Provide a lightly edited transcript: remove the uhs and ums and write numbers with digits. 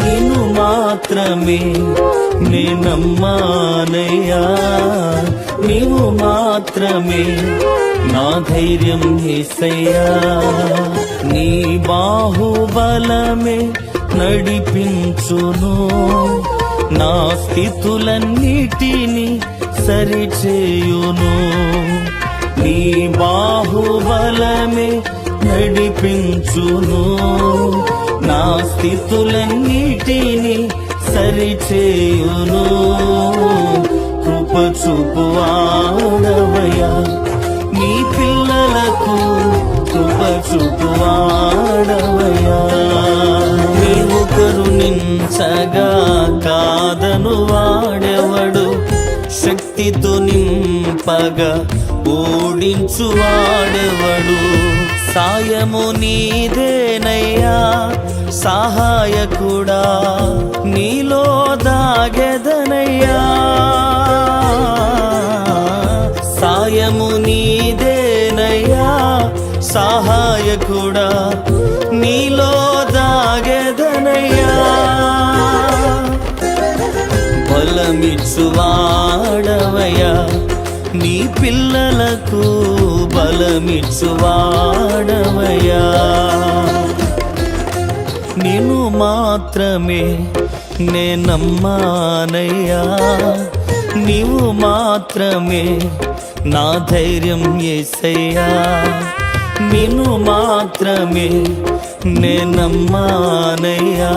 నిన్ను మాత్రమే నే నమ్మానయ్యా, నీవు మాత్రమే నా ధైర్యం యేసయ్యా. నీ బాహుబలమే నడిపించును, నా స్థితులన్నిటిని సరిచేయును. నీ బాహుబలమే నడిపించును, నా స్థితులన్నిటిని సరిచేయును. కృప చూపువాడవయ్యా, నీ పిల్లలకు కృప చూపువాడవయ్యా. నీవు కరుణించగా కాదను వాడెవడు, శక్తితో నింపగా ఓడించువాడెవడు. సాయము నీదేనయ్యా సహాయకుడా, నీలో దాగెదనయ్యా. సాయము నీదేనయ్యా సహాయకుడా, నీలో దాగెదనయ్యా. బలమిచ్చువాడవయ్యా, నీ పిల్లలకు బలమిచ్చువాడవయ్యా. నిన్ను మాత్రమే నే నమ్మానయ్యా, నీవు మాత్రమే నా ధైర్యం యేసయ్యా. నిన్ను మాత్రమే నే నమ్మానయ్యా.